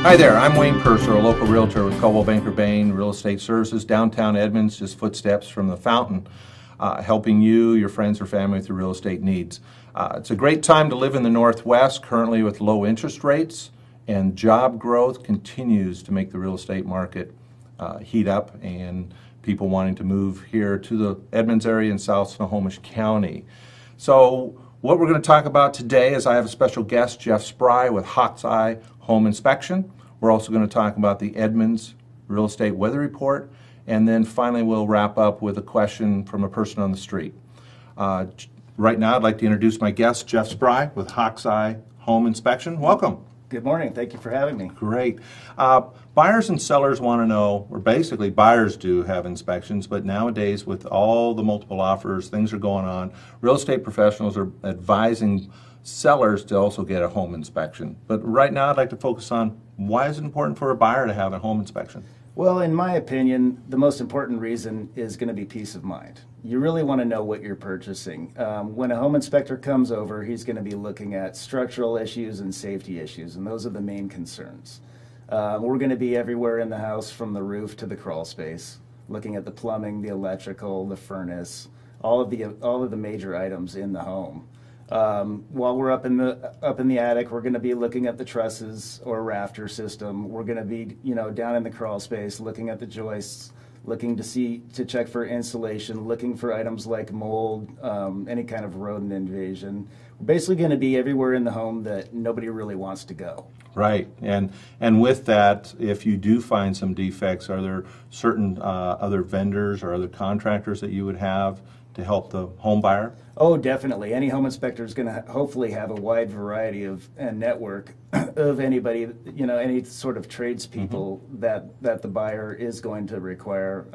Hi there, I'm Wayne Purser, a local realtor with Coldwell Banker Bain Real Estate Services, downtown Edmonds, just footsteps from the fountain, helping you, your friends, or family with your real estate needs. It's a great time to live in the Northwest, currently with low interest rates, and job growth continues to make the real estate market heat up, and people wanting to move here to the Edmonds area in South Snohomish County. So what we're going to talk about today is I have a special guest, Geff Spry with Hawk's Eye Home Inspection. We're also going to talk about the Edmonds Real Estate Weather Report, and then finally we'll wrap up with a question from a person on the street. Right now I'd like to introduce my guest, Geff Spry with Hawk's Eye Home Inspection. Welcome. Good morning. Thank you for having me. Great. Buyers and sellers want to know, or basically buyers do have inspections, but nowadays with all the multiple offers, things are going on, real estate professionals are advising sellers to also get a home inspection. But right now I'd like to focus on why is it important for a buyer to have a home inspection? Well, in my opinion, the most important reason is going to be peace of mind. You really want to know what you're purchasing. When a home inspector comes over, he's going to be looking at structural issues and safety issues, and those are the main concerns. We're going to be everywhere in the house from the roof to the crawl space, looking at the plumbing, the electrical, the furnace, all of the major items in the home. While we're up in the attic, we're going to be looking at the trusses or rafter system. We're going to be, down in the crawl space, looking at the joists, looking to check for insulation, looking for items like mold, any kind of rodent invasion. We're basically going to be everywhere in the home that nobody really wants to go. Right, and with that, if you do find some defects, are there certain other vendors or other contractors that you would have to help the home buyer? Oh, definitely. Any home inspector is going to hopefully have a wide variety and network of anybody, any sort of tradespeople that the buyer is going to require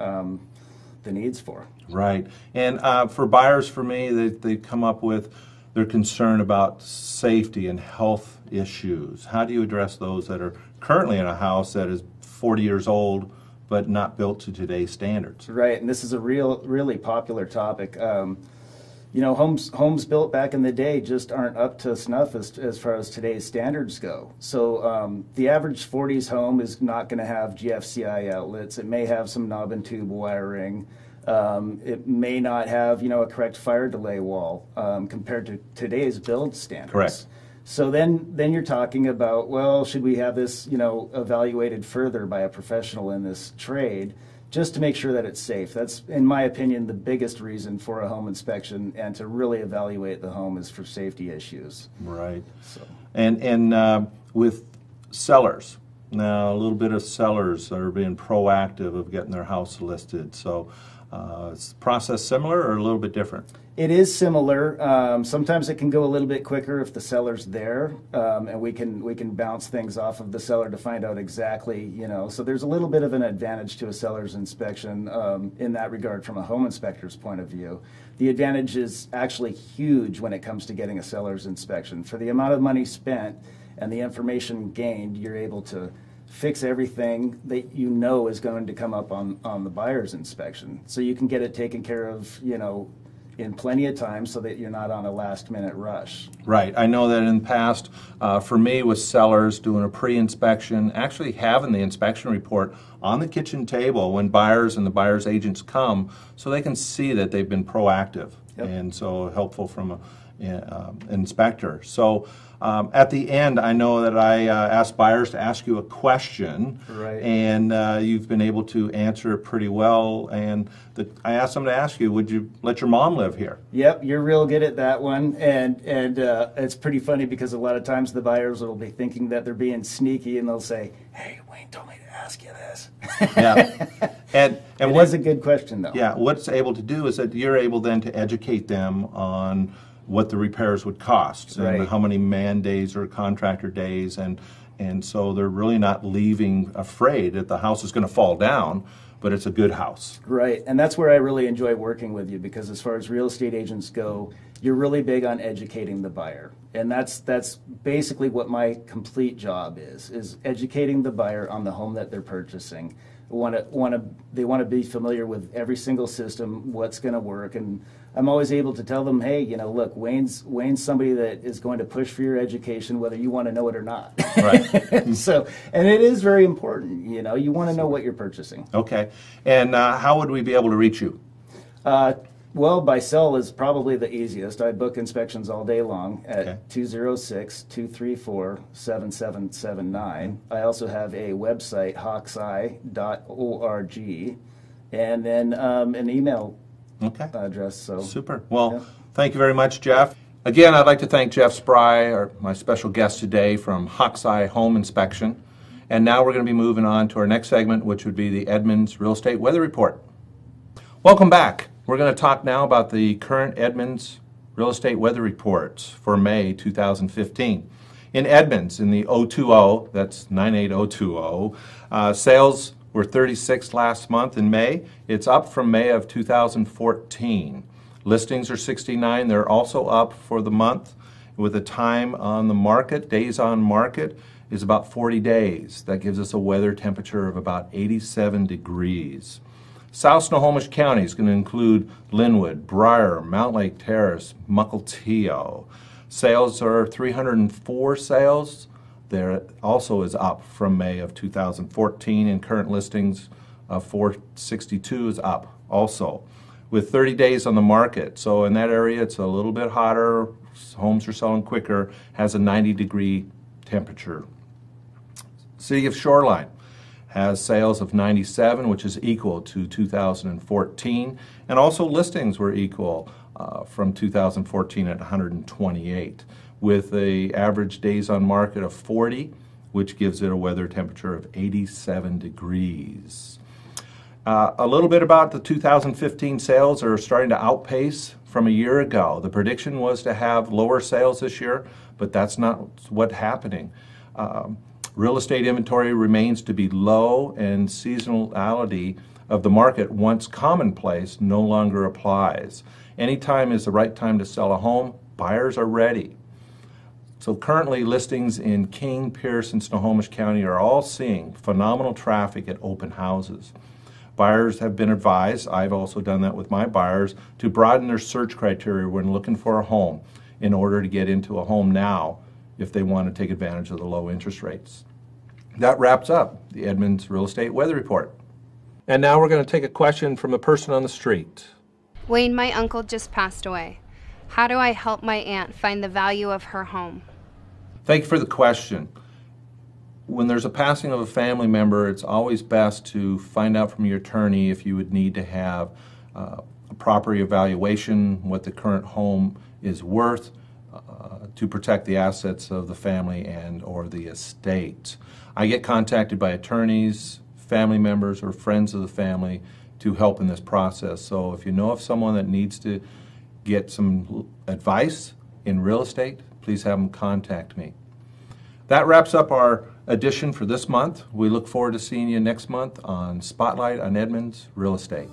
the needs for. Right. And for buyers, for me, they come up with their concern about safety and health issues. How do you address those that are currently in a house that is 40 years old but not built to today's standards? Right, and this is a really popular topic. Homes built back in the day just aren't up to snuff as far as today's standards go. So the average 40s home is not going to have GFCI outlets. It may have some knob and tube wiring. It may not have, a correct fire delay wall compared to today's build standards. Correct. So then you're talking about, well, should we have this, evaluated further by a professional in this trade just to make sure that it's safe? That's, in my opinion, the biggest reason for a home inspection and to really evaluate the home is for safety issues. Right. So. And with sellers, now a little bit of sellers that are being proactive of getting their house listed. So is the process similar or a little bit different? It is similar. Sometimes it can go a little bit quicker if the seller's there, and we can bounce things off of the seller to find out exactly, So there's a little bit of an advantage to a seller's inspection in that regard from a home inspector's point of view. The advantage is actually huge when it comes to getting a seller's inspection. For the amount of money spent and the information gained, you're able to fix everything that is going to come up on the buyer's inspection. So you can get it taken care of, in plenty of time so that you're not on a last-minute rush. Right. I know that in the past, for me, with sellers doing a pre-inspection, actually having the inspection report on the kitchen table when buyers and the buyer's agents come so they can see that they've been proactive. Yep. And so helpful from an inspector. So at the end, I know that I asked buyers to ask you a question, right. And you've been able to answer it pretty well. And I asked them to ask you, would you let your mom live here? Yep, you're real good at that one. And it's pretty funny because a lot of times the buyers will be thinking that they're being sneaky and they'll say, hey, Wayne told me to ask you this. Yeah. And it was a good question, though. Yeah, what it's able to do is that you're able then to educate them on what the repairs would cost, right. And how many man days or contractor days, and so they're really not leaving afraid that the house is going to fall down, but it's a good house. Right, and that's where I really enjoy working with you, because as far as real estate agents go, you're really big on educating the buyer, and that's basically what my complete job is educating the buyer on the home that they're purchasing. They want to be familiar with every single system, what's going to work, and I'm always able to tell them, hey, look, Wayne's somebody that is going to push for your education, whether you want to know it or not. Right. So, and it is very important. You want to know what you're purchasing. Okay. And how would we be able to reach you? Well, by cell is probably the easiest. I book inspections all day long at 206-234-7779. I also have a website, hawkseye.org, and then an email address. So super. Well, thank you very much, Geff. Again, I'd like to thank Geff Spry, my special guest today from Hawkseye Home Inspection. And now we're going to be moving on to our next segment, which would be the Edmonds Real Estate Weather Report. Welcome back. We're going to talk now about the current Edmonds Real Estate Weather Reports for May 2015. In Edmonds, in the 020, that's 98020, sales were 36 last month in May. It's up from May of 2014. Listings are 69. They're also up for the month, with the time on the market, days on market, is about 40 days. That gives us a weather temperature of about 87 degrees. South Snohomish County is going to include Linwood, Briar, Mount Lake Terrace, Mukilteo. Sales are 304 sales. There also is up from May of 2014, and current listings of 462 is up also, with 30 days on the market. So in that area, it's a little bit hotter. Homes are selling quicker, has a 90-degree temperature. City of Shoreline has sales of 97, which is equal to 2014, and also listings were equal from 2014 at 128, with the average days on market of 40, which gives it a weather temperature of 87 degrees. A little bit about the 2015 sales are starting to outpace from a year ago. The prediction was to have lower sales this year, but that's not what's happening. Real estate inventory remains to be low, and seasonality of the market, once commonplace, no longer applies. Anytime is the right time to sell a home. Buyers are ready. So currently, listings in King, Pierce, and Snohomish County are all seeing phenomenal traffic at open houses. Buyers have been advised, I've also done that with my buyers, to broaden their search criteria when looking for a home in order to get into a home now if they want to take advantage of the low interest rates. That wraps up the Edmonds Real Estate Weather Report. And now we're going to take a question from a person on the street. Wayne, my uncle just passed away. How do I help my aunt find the value of her home? Thank you for the question. When there's a passing of a family member, it's always best to find out from your attorney if you would need to have a property evaluation, what the current home is worth, to protect the assets of the family and or the estate. I get contacted by attorneys, family members, or friends of the family to help in this process. So if you know of someone that needs to get some advice in real estate, please have them contact me. That wraps up our edition for this month. We look forward to seeing you next month on Spotlight on Edmonds Real Estate.